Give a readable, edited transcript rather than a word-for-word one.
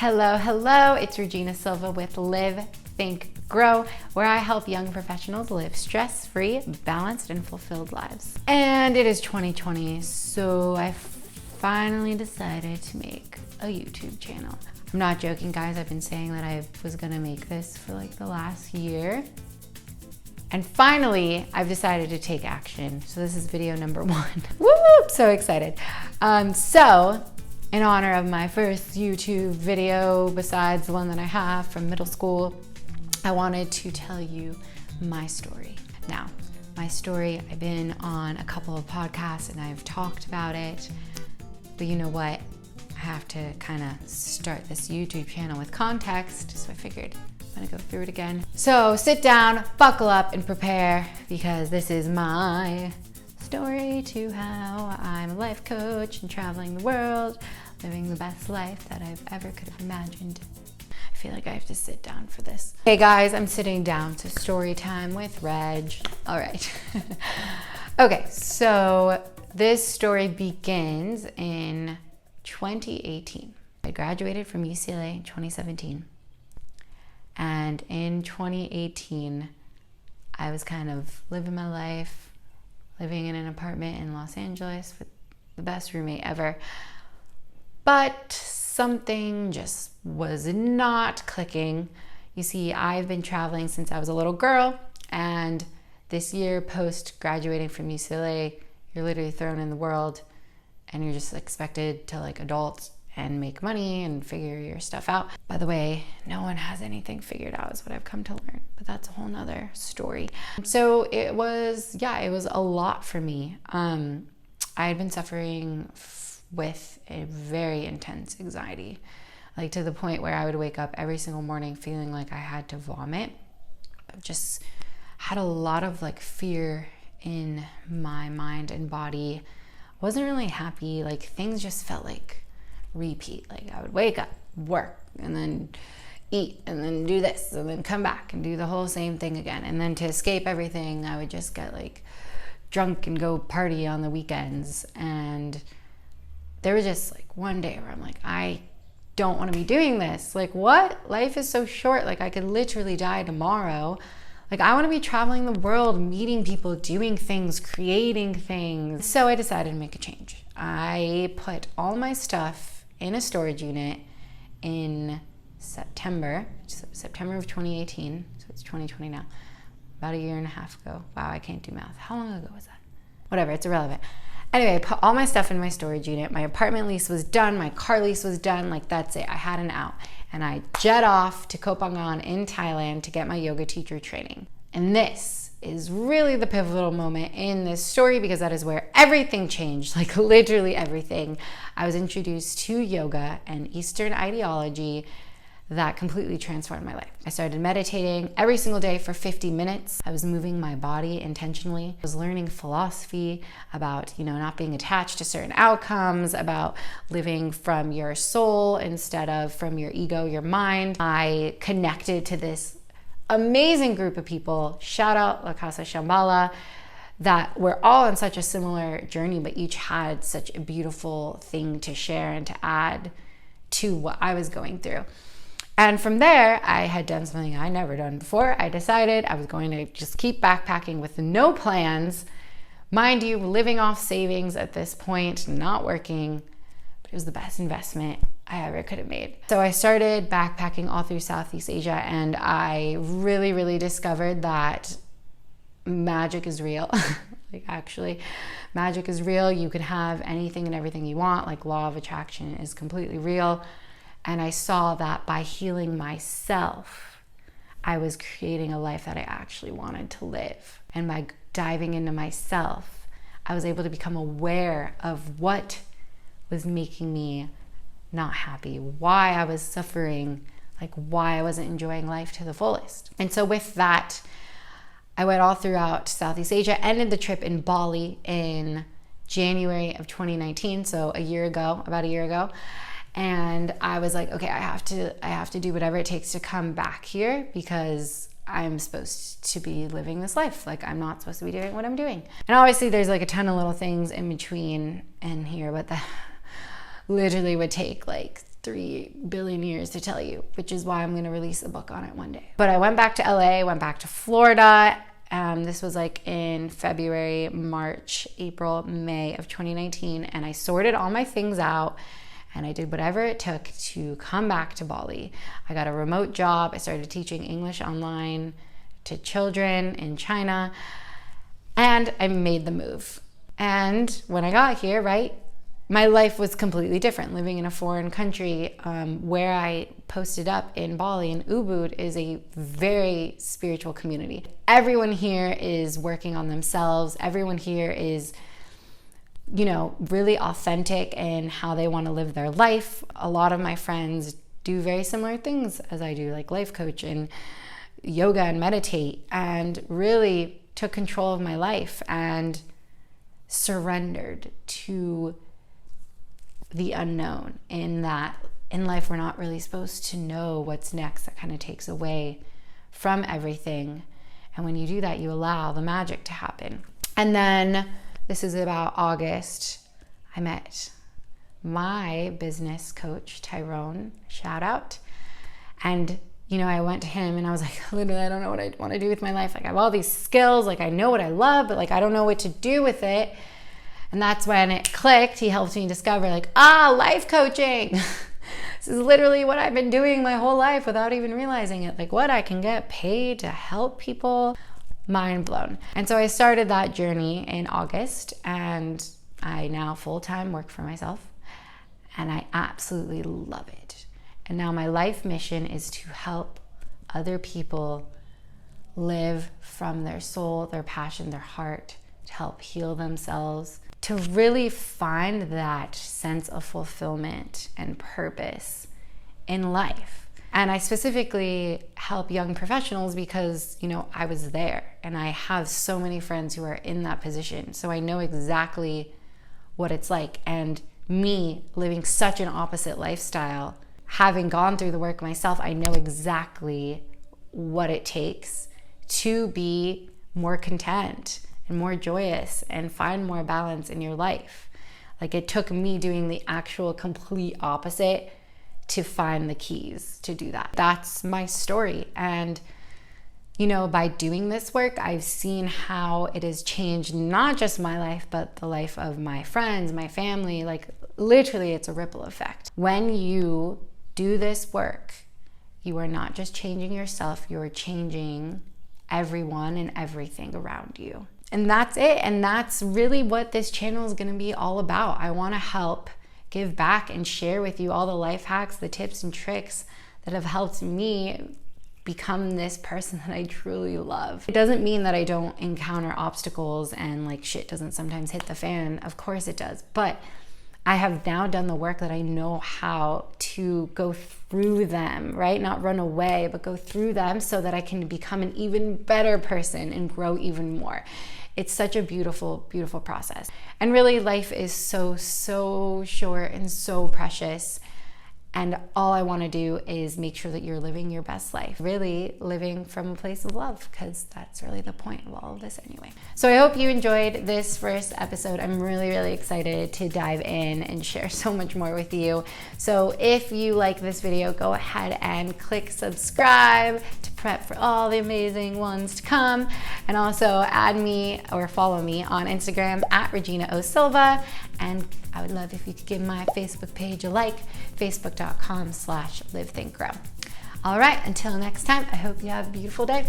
Hello, it's Regina Silva with Live, Think, Grow, where I help young professionals live stress-free, balanced, and fulfilled lives. And it is 2020, so I finally decided to make a YouTube channel. I'm not joking, guys. I've been saying that I was gonna make this for like the last year. And finally, I've decided to take action. So this is video number 1. Woo! So excited. So in honor of my first YouTube video, besides the one that I have from middle school, I wanted to tell you my story. Now, my story, I've been on a couple of podcasts and I've talked about it, but you know what? I have to kind of start this YouTube channel with context, so I figured I'm gonna go through it again. So sit down, buckle up, and prepare, because this is my story to how I'm a life coach and traveling the world, living the best life that I've ever could have imagined. I feel like I have to sit down for this. Hey guys, I'm sitting down to story time with Reg. All right. Okay, so this story begins in 2018. I graduated from UCLA in 2017. And in 2018, I was kind of living my life, living in an apartment in Los Angeles with the best roommate ever. But something just was not clicking. You see, I've been traveling since I was a little girl, and this year, post graduating from UCLA, you're literally thrown in the world and you're just expected to like adult and make money and figure your stuff out. By the way, no one has anything figured out is what I've come to learn, but that's a whole nother story. So it was a lot for me. I had been suffering with a very intense anxiety, like to the point where I would wake up every single morning feeling like I had to vomit. I just had a lot of like fear in my mind and body. Wasn't really happy. Like things just felt like repeat. Like I would wake up, work, and then eat, and then do this, and then come back and do the whole same thing again. And then to escape everything, I would just get like drunk and go party on the weekends. And there was just like one day where I'm like, I don't want to be doing this. Like, what? Life is so short. Like I could literally die tomorrow. Like I want to be traveling the world, meeting people, doing things, creating things. So I decided to make a change. I put all my stuff in a storage unit in September of 2018. So it's 2020 now. About a year and a half ago. Wow, I can't do math. How long ago was that? Whatever, it's irrelevant. Anyway, I put all my stuff in my storage unit. My apartment lease was done. My car lease was done. Like that's it. I had an out. And I jet off to Koh Phangan in Thailand to get my yoga teacher training. And this is really the pivotal moment in this story, because that is where everything changed, like literally everything. I was introduced to yoga and Eastern ideology that completely transformed my life. I started meditating every single day for 50 minutes. I was moving my body intentionally. I was learning philosophy about, not being attached to certain outcomes, about living from your soul instead of from your ego, your mind. I connected to this amazing group of people, shout out La Casa Shambhala, that were all on such a similar journey, but each had such a beautiful thing to share and to add to what I was going through. And from there, I had done something I never done before. I decided I was going to just keep backpacking with no plans. Mind you, living off savings at this point, not working, but it was the best investment I ever could have made. So I started backpacking all through Southeast Asia, and I really, really discovered that magic is real. Like actually, magic is real. You can have anything and everything you want. Like law of attraction is completely real. And I saw that by healing myself, I was creating a life that I actually wanted to live. And by diving into myself, I was able to become aware of what was making me not happy, why I was suffering, like why I wasn't enjoying life to the fullest. And so with that, I went all throughout Southeast Asia, ended the trip in Bali in January of 2019, so about a year ago. And I was like, okay, I have to do whatever it takes to come back here, because I'm supposed to be living this life. Like I'm not supposed to be doing what I'm doing. And obviously there's like a ton of little things in between and here, but that literally would take like 3 billion years to tell you, which is why I'm going to release a book on it one day. But I went back to LA, went back to Florida. This was like in February, March, April, May of 2019. And I sorted all my things out and I did whatever it took to come back to Bali. I got a remote job. I started teaching English online to children in China. And I made the move. And when I got here, right, my life was completely different. Living in a foreign country, where I posted up in Bali, and Ubud is a very spiritual community. Everyone here is working on themselves. Everyone here is, you know, really authentic in how they want to live their life. A lot of my friends do very similar things as I do, like life coach and yoga and meditate, and really took control of my life and surrendered to the unknown, in that in life we're not really supposed to know what's next. That kind of takes away from everything. And when you do that, you allow the magic to happen. And then this is about August. I met my business coach, Tyrone, shout out. And, you know, I went to him and I was like, literally, I don't know what I want to do with my life. Like, I have all these skills, like I know what I love, but like I don't know what to do with it. And that's when it clicked. He helped me discover like, life coaching. This is literally what I've been doing my whole life without even realizing it. Like, what I can get paid to help people. Mind blown. And so I started that journey in August, and I now full-time work for myself, and I absolutely love it. And now my life mission is to help other people live from their soul, their passion, their heart, to help heal themselves, to really find that sense of fulfillment and purpose in life. And I specifically help young professionals because, you know, I was there and I have so many friends who are in that position. So I know exactly what it's like. And me living such an opposite lifestyle, having gone through the work myself, I know exactly what it takes to be more content and more joyous and find more balance in your life. Like, it took me doing the actual complete opposite to find the keys to do that. That's my story. And, you know, by doing this work, I've seen how it has changed not just my life, but the life of my friends, my family. Like, literally, it's a ripple effect. When you do this work, you are not just changing yourself, you are changing everyone and everything around you. And that's it. And that's really what this channel is going to be all about. I want to help give back and share with you all the life hacks, the tips and tricks that have helped me become this person that I truly love. It doesn't mean that I don't encounter obstacles and like shit doesn't sometimes hit the fan. Of course it does. But I have now done the work that I know how to go through them, right? Not run away, but go through them so that I can become an even better person and grow even more. It's such a beautiful, beautiful process. And really, life is so, so short and so precious. And all I want to do is make sure that you're living your best life, really living from a place of love, because that's really the point of all of this anyway. So I hope you enjoyed this first episode. I'm really, really excited to dive in and share so much more with you. So if you like this video, go ahead and click subscribe to prep for all the amazing ones to come. And also add me or follow me on Instagram at Regina O. Silva. And I would love if you could give my Facebook page a like, facebook.com/livethinkgrow. All right, until next time, I hope you have a beautiful day.